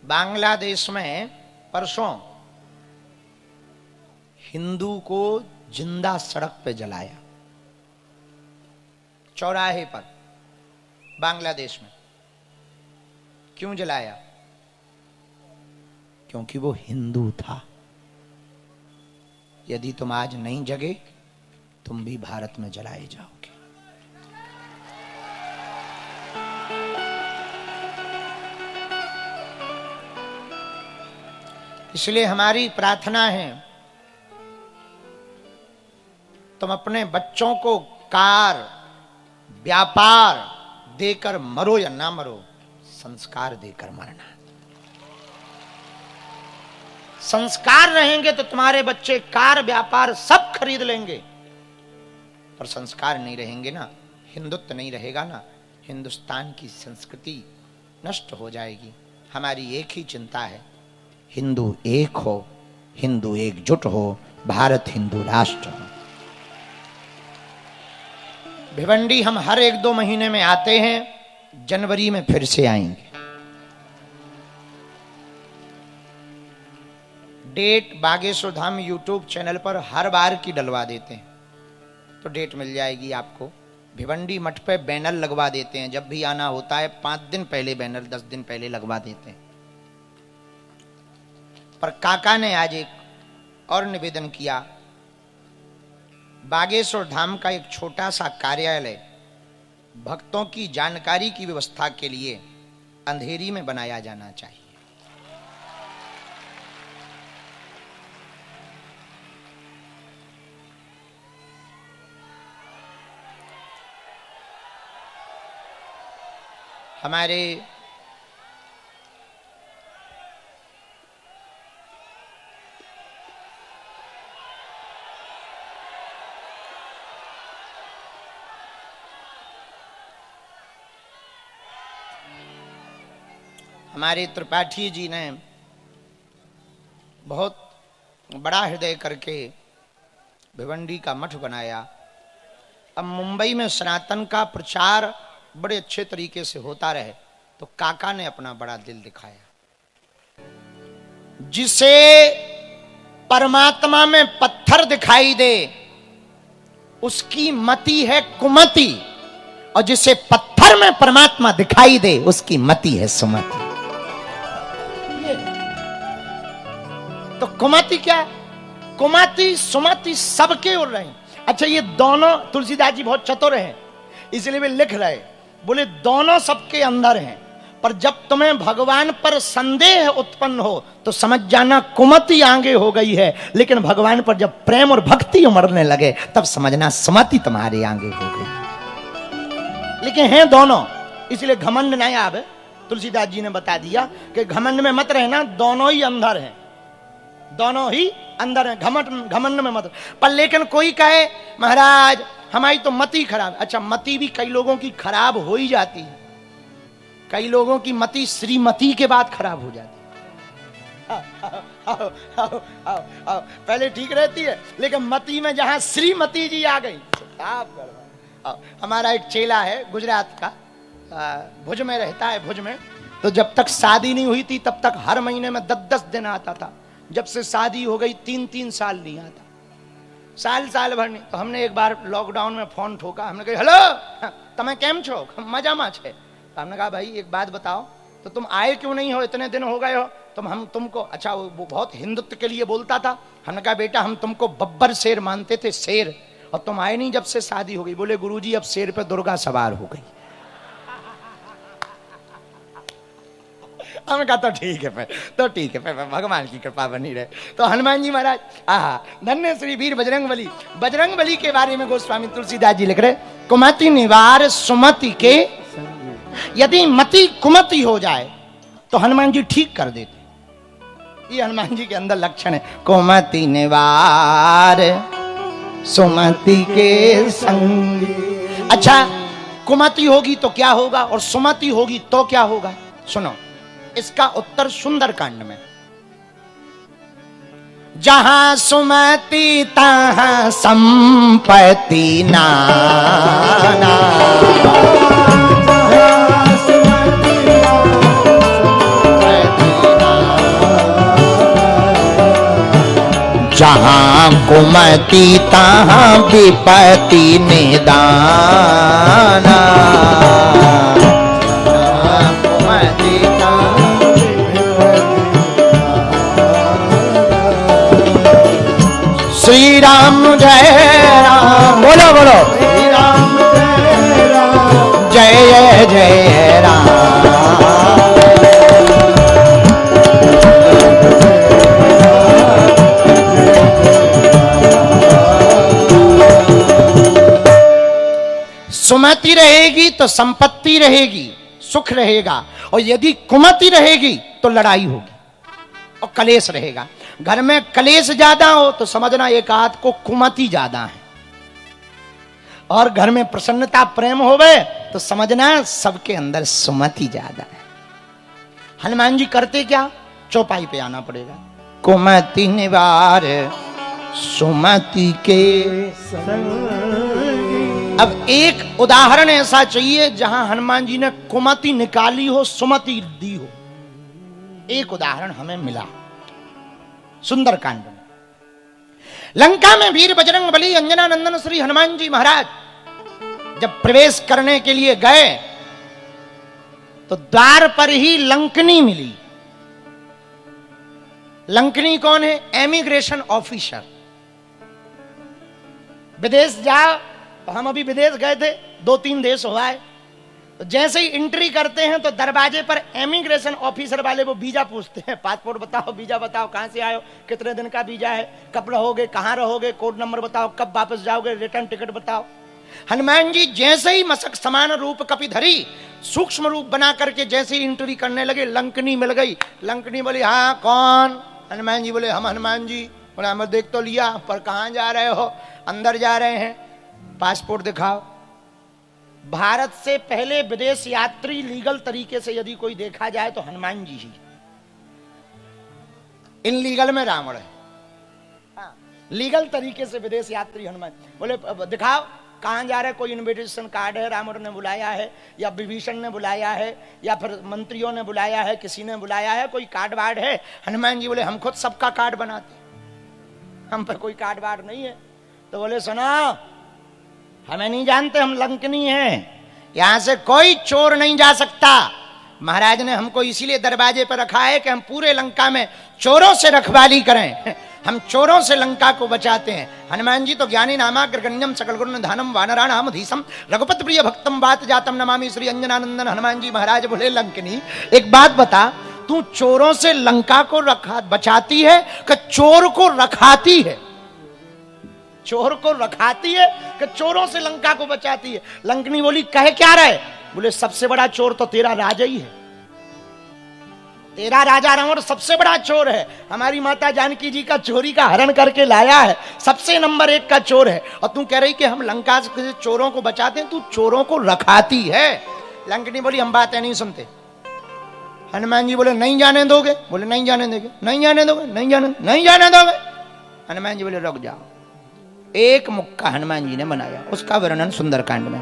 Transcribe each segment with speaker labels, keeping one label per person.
Speaker 1: बांग्लादेश में परसों हिंदू को जिंदा सड़क पे जलाया, चौराहे पर, बांग्लादेश में। क्यों जलाया? क्योंकि वो हिंदू था। यदि तुम आज नहीं जगे, तुम भी भारत में जलाए जाओगे। इसलिए हमारी प्रार्थना है, तुम अपने बच्चों को कार, व्यापार देकर मरो या ना मरो, संस्कार देकर मरना। संस्कार रहेंगे तो तुम्हारे बच्चे कार, व्यापार सब खरीद लेंगे, पर संस्कार नहीं रहेंगे ना, हिंदुत्व नहीं रहेगा ना, हिंदुस्तान की संस्कृति नष्ट हो जाएगी। हमारी एक ही चिंता है, हिंदू एक हो, हिंदू एकजुट हो, भारत हिंदू राष्ट्र हो। भिवंडी हम हर 1-2 महीने में आते हैं, जनवरी में फिर से आएंगे। Date Bageshwar Dham YouTube channel पर हर बार की डलवा देते हैं, तो डेट मिल जाएगी आपको। भिवंडी मठ पे बैनर लगवा देते हैं, जब भी आना होता है 5 दिन पहले बैनर, 10 दिन पहले लगवा देते हैं। पर काका ने आज एक और निवेदन किया, बागेश्वर धाम का एक छोटा सा कार्यालय भक्तों की जानकारी की व्यवस्था के लिए अंधेरी में बनाया जाना चाहिए। हमारे त्रिपाठी जी ने बहुत बड़ा हृदय करके भिवंडी का मठ बनाया। अब मुंबई में सनातन का प्रचार बड़े अच्छे तरीके से होता रहे, तो काका ने अपना बड़ा दिल दिखाया। जिसे परमात्मा में पत्थर दिखाई दे, उसकी मति है कुमति, और जिसे पत्थर में परमात्मा दिखाई दे, उसकी मति है सुमति। तो कुमति क्या है? कुमति सुमति सबके उड़ रहे हैं। अच्छा, ये दोनों तुलसीदास जी बहुत चतुर हैं, इसलिए वे लिख रहे, बोले दोनों सबके अंदर हैं, पर जब तुम्हें भगवान पर संदेह उत्पन्न हो तो समझ जाना कुमति आगे हो गई है, लेकिन भगवान पर जब प्रेम और भक्ति उमड़ने लगे तब समझना सुमति तुम्हारे आगे हो गई। लेकिन हैं दोनों, इसलिए घमंड नहीं आवे। तुलसीदास जी ने बता दिया कि घमंड में मत रहना, दोनों ही अंदर हैं, दोनों ही अंदर हैं, घमंड में मत। पर लेकिन कोई कहे महाराज हमारी तो मति खराब। अच्छा, मति भी कई लोगों की खराब हो ही जाती है, कई लोगों की मति श्रीमती के बाद खराब हो जाती है। आओ, आओ, आओ, आओ, पहले ठीक रहती है, लेकिन मति में जहां श्रीमती जी आ गई, हमारा एक चेला है गुजरात का, भुज में रहता है, भुज में। तो जब तक शादी नहीं हुई थी तब तक हर महीने में 10-10 दिन आता था। जब से शादी हो गई 3-3 साल नहीं आता, साल भर नहीं। तो हमने एक बार लॉकडाउन में फोन ठोका, हमने कहा हेलो तुम्हें केम छो, मजा में छे। तो हमने कहा भाई एक बात बताओ, तो तुम आए क्यों नहीं हो, इतने दिन हो गए हो, हम तुमको, अच्छा वो बहुत हिंदुत्व के लिए बोलता था। हमने कहा बेटा हम तुमको बब्बर शेर मानते थे, शेर, और तुम आए नहीं जब से शादी हो गई। बोले गुरुजी अब शेर पे दुर्गा सवार हो गई। हमने कहा तो ठीक है, भगवान की कृपा बनी रहे। तो हनुमान जी महाराज, धन्य श्री वीर बजरंग बली के बारे में गोस्वामी तुलसीदास जी लिख रहे, कुमति निवार सुमति के, यदि मति कुमति हो जाए तो हनुमान जी ठीक कर देते। ये हनुमान जी के अंदर लक्षण है, कुमति निवार सुमति के संग। अच्छा, कुमति होगी तो क्या होगा और सुमति होगी तो क्या होगा? सुनो, इसका उत्तर सुंदरकांड में, जहां सुमति तहां संपत्ति नाना, जहां कुमति तहां विपत्ति निदाना। कुमति श्री राम जय राम, बोलो बोलो श्री राम जय जय राम। सुमति रहेगी तो संपत्ति रहेगी, सुख रहेगा, और यदि कुमति रहेगी तो लड़ाई होगी और कलेश रहेगा। घर में कलेश ज्यादा हो तो समझना एक आध को कुमति ज्यादा है, और घर में प्रसन्नता प्रेम होवे तो समझना सबके अंदर सुमति ज्यादा है। हनुमान जी करते क्या? चौपाई पे आना पड़ेगा। कुमति निवार सुमति के संग। अब एक उदाहरण ऐसा चाहिए जहां हनुमान जी ने कुमति निकाली हो, सुमति दी हो। एक उदाहरण हमें मिला सुंदरकांड में। लंका में वीर बजरंग बली अंजना नंदन श्री हनुमान जी महाराज जब प्रवेश करने के लिए गए तो द्वार पर ही लंकनी मिली। लंकनी कौन है? Emigration officer. विदेश जाओ, तो हम अभी विदेश गए थे, 2-3 देश हुआ है, तो जैसे ही एंट्री करते हैं तो दरवाजे पर एमिग्रेशन ऑफिसर वाले वो वीजा पूछते हैं। पासपोर्ट बताओ, वीजा बताओ, कहां से आए हो, कितने दिन का वीजा है, कब रहोगे, कहां रहोगे, कोड नंबर बताओ, कब वापस जाओगे, रिटर्न टिकट बताओ। हनुमान जी जैसे ही मसक समान रूप कपिधरी सूक्ष्म रूप बना करके जैसे ही एंट्री करने लगे, लंकनी मिल गई। लंकनी बोली हाँ कौन? हनुमान जी बोले हम हनुमान जी। बोले हमें देख तो लिया, पर कहां जा रहे हो? अंदर जा रहे हैं। पासपोर्ट दिखाओ। भारत से पहले विदेश यात्री लीगल तरीके से यदि कोई देखा जाए तो हनुमान जी ही। इनलीगल में रावण है, हाँ, लीगल तरीके से विदेश यात्री हनुमान। बोले दिखाओ कहां जा रहे? कोई इनविटेशन कार्ड है, रावण ने बुलाया है, या विभीषण ने बुलाया है, या फिर मंत्रियों ने बुलाया है, किसी ने बुलाया है, कोई कार्ड वार्ड है? हनुमान जी बोले हम खुद सबका कार्ड बनाते, हम पर कोई कार्ड वार्ड नहीं है। तो बोले सुनो, हमें नहीं जानते, हम लंकनी हैं, यहां से कोई चोर नहीं जा सकता। महाराज ने हमको इसीलिए दरवाजे पर रखा है कि हम पूरे लंका में चोरों से रखवाली करें, हम चोरों से लंका को बचाते हैं। हनुमान जी तो ज्ञानी नामाग्रगण्यम सकल गुण धानम वानराणाम धीसम रघुपति प्रिय भक्तम बात जातम नमामि श्री अंजनानंदन। हनुमान जी महाराज बोले लंकनी एक बात बता, तू चोरों से लंका को बचाती है कि चोर को रखाती है? चोर को रखाती है कि चोरों से लंका को बचाती है? लंकनी बोली कहे क्या रहे? बोले सबसे बड़ा चोर तो तेरा राजा ही है, तेरा राजा रावण सबसे बड़ा चोर है। हमारी माता जानकी जी का चोरी का हरण करके लाया है, सबसे नंबर 1 का चोर है, और तू कह रही कि हम लंका से चोरों को बचाते हैं, तू चोरों को रखाती है। लंकनी बोली हम बातें नहीं सुनते। हनुमान जी बोले नहीं जाने दोगे? बोले नहीं जाने देंगे। नहीं जाने दोगे? नहीं जाने दोगे। हनुमान जी बोले रुक जाओ। एक मुक्का हनुमान जी ने बनाया, उसका वर्णन सुंदरकांड में।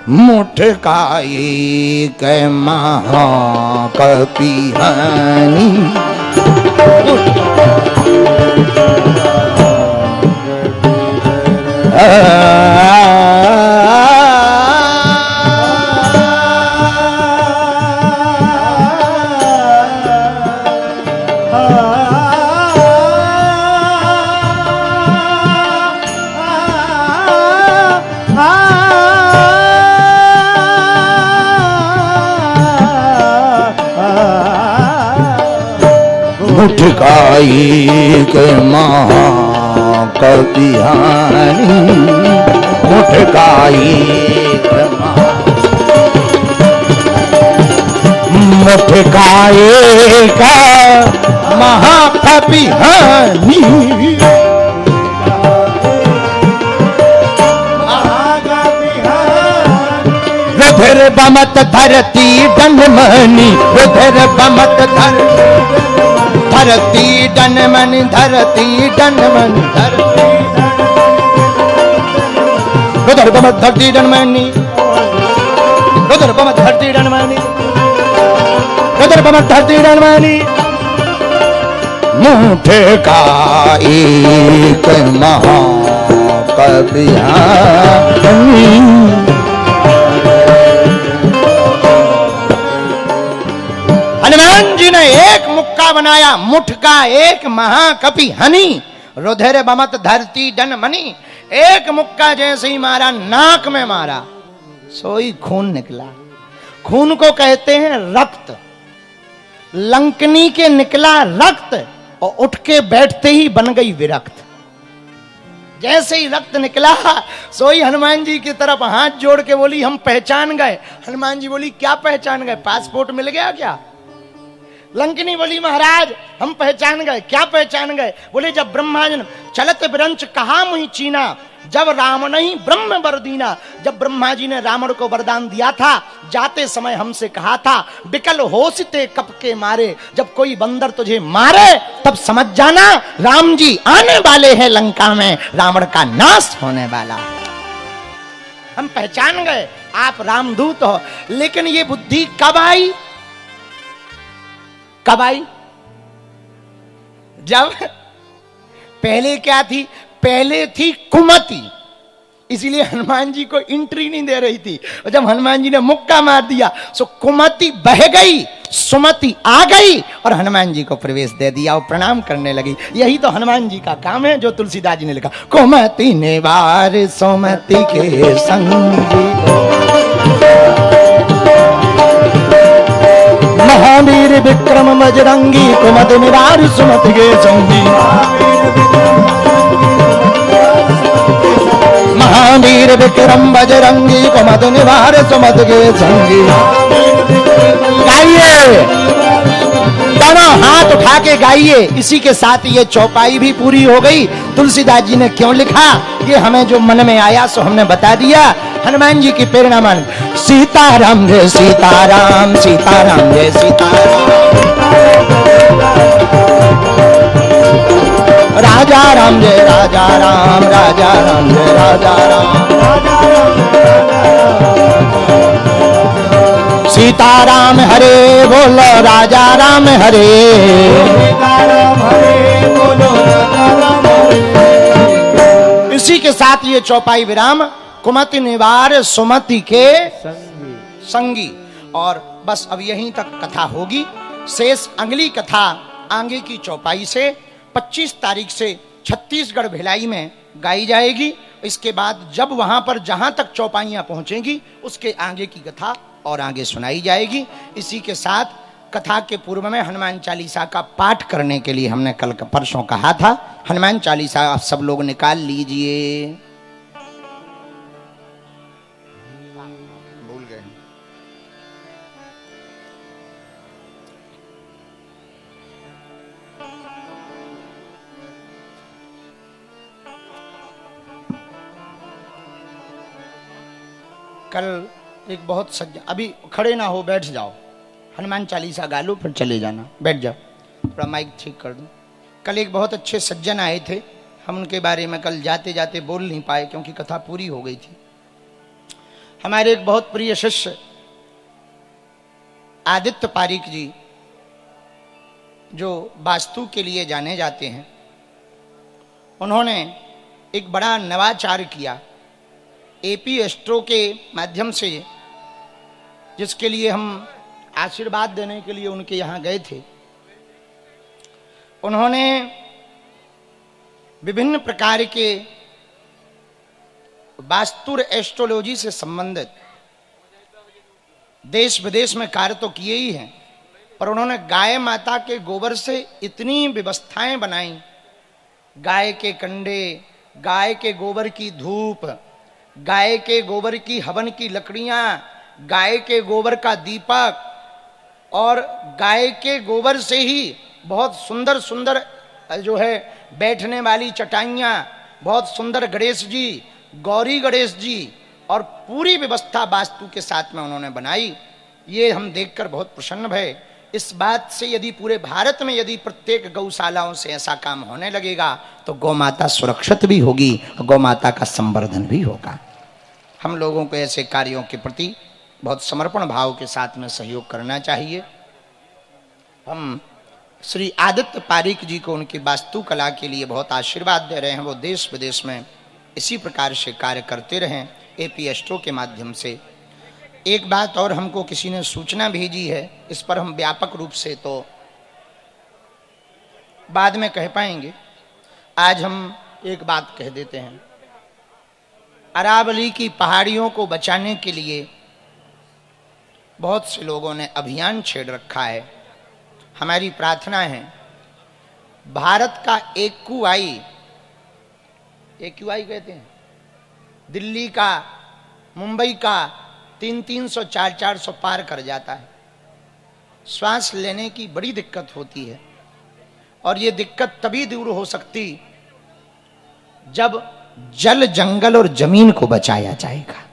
Speaker 1: मुठ का एक महाकपिहानी मुठ का एक महाकपिहानी, मुठ का एक मुठ का एक महाकपिहानी, रुधिर बमत धरती डनमनी, रुधिर बमत धरती डनमनी, धरती डनमनी, रुधिर बमत धरती डनमनी, रुधिर बमत धरती डनमनी, रुधिर बमत धरती डनमनी। मुठ का एक महाकवि हनुमान जी ने एक मुक्का बनाया, मुठ का एक महाकपि हनी, रुधिर बमत धरती जन मनी। एक मुक्का जैसे ही मारा, नाक में मारा, सोई खून निकला। खून को कहते हैं रक्त। लंकनी के निकला रक्त और उठ के बैठते ही बन गई विरक्त। जैसे ही रक्त निकला, सोई हनुमान जी की तरफ हाथ जोड़ के बोली हम पहचान गए। हनुमान जी बोली क्या पहचान गए, पासपोर्ट मिल गया क्या? लंकनी बोली महाराज हम पहचान गए। क्या पहचान गए? बोले जब ब्रह्मा जी ने चलत विरंच कहा मुहि चीना, जब राम नहीं ब्रह्म वर दीना। जब ब्रह्मा जी ने रावण को वरदान दिया था, जाते समय हमसे कहा था बिकल होशिते कप के मारे। जब कोई बंदर तुझे मारे तब समझ जाना राम जी आने वाले हैं लंका में, रावण का नाश होने वाला। हम पहचान गए आप रामदूत हो। लेकिन ये बुद्धि कब आई? कब आई? जब पहले क्या थी? पहले थी कुमति, इसीलिए हनुमान जी को एंट्री नहीं दे रही थी। और जब हनुमान जी ने मुक्का मार दिया तो कुमति बह गई, सुमति आ गई और हनुमान जी को प्रवेश दे दिया और प्रणाम करने लगी। यही तो हनुमान जी का काम है जो तुलसीदास जी ने लिखा, कुमति ने वार सुमति के संगी, महावीर विक्रम बजरंगी, कुमति निवार सुमति के संगी। महावीर विक्रम बजरंगी, कुमति निवार सुमति के संगी। गाइए, दोनों हाथ उठा के गाइए। इसी के साथ ये चौपाई भी पूरी हो गई। तुलसीदास जी ने क्यों लिखा ये हमें जो मन में आया सो हमने बता दिया। हनुमान जी की प्रेरणा मान, सीताराम जय सीताराम, सीताराम जय सीताराम, राजा राम जय राजा राम, राजा राम जय राजा राम, सीताराम हरे बोलो राजा राम हरे, सीताराम हरे बोलो राजा राम हरे। इसी के साथ ये चौपाई विराम, कुमति निवार सुमति के संगी। और बस अब यहीं तक कथा होगी। शेष अगली कथा आगे की चौपाई से 25 तारीख से छत्तीसगढ़ भिलाई में गाई जाएगी। इसके बाद जब वहां पर जहां तक चौपाइयां पहुंचेंगी उसके आगे की कथा और आगे सुनाई जाएगी। इसी के साथ कथा के पूर्व में हनुमान चालीसा का पाठ करने के लिए हमने कल परसों कहा था। हनुमान चालीसा आप सब लोग निकाल लीजिए। भूल गए। कल एक बहुत सज्जन, अभी खड़े ना हो, बैठ जाओ, हनुमान चालीसा गा लो फिर चले जाना, बैठ जाओ, थोड़ा माइक ठीक कर दो। कल एक बहुत अच्छे सज्जन आए थे, हम उनके बारे में कल जाते जाते बोल नहीं पाए क्योंकि कथा पूरी हो गई थी। हमारे एक बहुत प्रिय शिष्य आदित्य पारीक जी, जो वास्तु के लिए जाने जाते हैं, उन्होंने एक बड़ा नवाचार किया एपी एस्ट्रो के माध्यम से, जिसके लिए हम आशीर्वाद देने के लिए उनके यहाँ गए थे। उन्होंने विभिन्न प्रकार के वास्तु एस्ट्रोलॉजी से संबंधित देश विदेश में कार्य तो किए ही हैं, पर उन्होंने गाय माता के गोबर से इतनी व्यवस्थाएं बनाई, गाय के कंडे, गाय के गोबर की धूप, गाय के गोबर की हवन की लकड़ियां, गाय के गोबर का दीपक और गाय के गोबर से ही बहुत सुंदर सुंदर जो है बैठने वाली चटाइयाँ, बहुत सुंदर गणेश जी, गौरी गणेश जी, और पूरी व्यवस्था वास्तु के साथ में उन्होंने बनाई। ये हम देखकर बहुत प्रसन्न भये। इस बात से यदि पूरे भारत में यदि प्रत्येक गौशालाओं से ऐसा काम होने लगेगा तो गौ माता सुरक्षित भी होगी, गौ माता का संवर्धन भी होगा। हम लोगों को ऐसे कार्यों के प्रति बहुत समर्पण भाव के साथ में सहयोग करना चाहिए। हम श्री आदित्य पारीक जी को उनकी वास्तुकला के लिए बहुत आशीर्वाद दे रहे हैं। वो देश विदेश में इसी प्रकार से कार्य करते रहें एपी एस्ट्रो के माध्यम से। एक बात और हमको किसी ने सूचना भेजी है, इस पर हम व्यापक रूप से तो बाद में कह पाएंगे, आज हम एक बात कह देते हैं। अरावली की पहाड़ियों को बचाने के लिए बहुत से लोगों ने अभियान छेड़ रखा है। हमारी प्रार्थना है भारत का एक्यूआई कहते हैं, दिल्ली का, मुंबई का 300-300 400-400 पार कर जाता है। श्वास लेने की बड़ी दिक्कत होती है और ये दिक्कत तभी दूर हो सकती जब जल, जंगल और जमीन को बचाया जाएगा।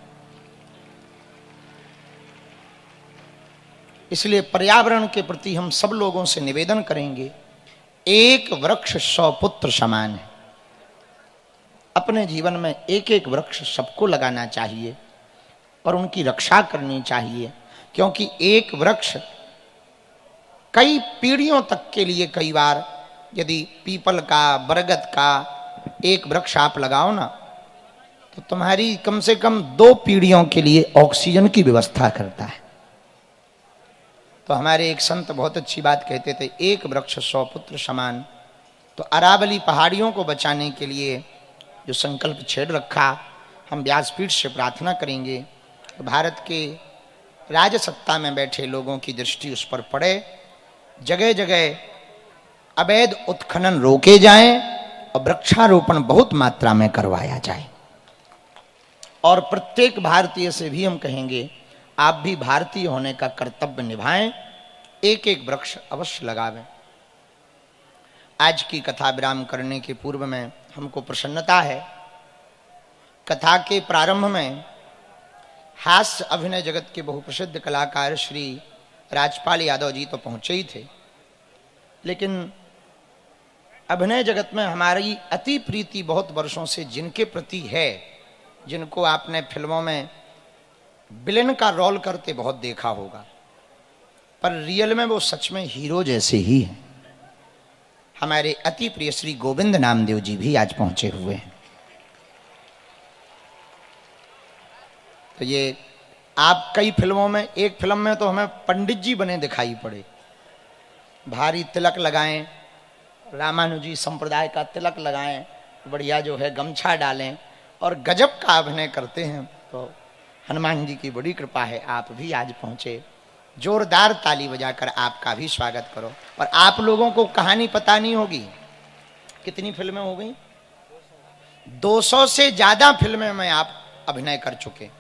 Speaker 1: इसलिए पर्यावरण के प्रति हम सब लोगों से निवेदन करेंगे, एक वृक्ष 100 पुत्र समान है। अपने जीवन में एक एक वृक्ष सबको लगाना चाहिए और उनकी रक्षा करनी चाहिए, क्योंकि एक वृक्ष कई पीढ़ियों तक के लिए, कई बार यदि पीपल का, बरगद का एक वृक्ष आप लगाओ ना, तो तुम्हारी कम से कम 2 पीढ़ियों के लिए ऑक्सीजन की व्यवस्था करता है। तो हमारे एक संत बहुत अच्छी बात कहते थे, एक वृक्ष 100 पुत्र समान। तो अरावली पहाड़ियों को बचाने के लिए जो संकल्प छेड़ रखा, हम व्यासपीठ से प्रार्थना करेंगे भारत के राजसत्ता में बैठे लोगों की दृष्टि उस पर पड़े, जगह जगह अवैध उत्खनन रोके जाएं और वृक्षारोपण बहुत मात्रा में करवाया जाए। और प्रत्येक भारतीय से भी हम कहेंगे, आप भी भारतीय होने का कर्तव्य निभाएं, एक एक वृक्ष अवश्य लगावें। आज की कथा विराम करने के पूर्व में हमको प्रसन्नता है, कथा के प्रारंभ में हास्य अभिनय जगत के बहुप्रसिद्ध कलाकार श्री राजपाल यादव जी तो पहुंचे ही थे, लेकिन अभिनय जगत में हमारी अति प्रीति बहुत वर्षों से जिनके प्रति है, जिनको आपने फिल्मों में विलेन का रोल करते बहुत देखा होगा, पर रियल में वो सच में हीरो जैसे ही हैं, हमारे अति प्रिय श्री गोविंद नामदेव जी भी आज पहुंचे हुए हैं। तो ये आप कई फिल्मों में, एक फिल्म में तो हमें पंडित जी बने दिखाई पड़े, भारी तिलक लगाएं, रामानुजी संप्रदाय का तिलक लगाएं, बढ़िया जो है गमछा डालें और गजब का अभिनय करते हैं। तो हनुमान जी की बड़ी कृपा है, आप भी आज पहुंचे। जोरदार ताली बजाकर आपका भी स्वागत करो। और आप लोगों को कहानी पता नहीं होगी, कितनी फिल्में हो गई, 200 से ज्यादा फिल्में में आप अभिनय कर चुके।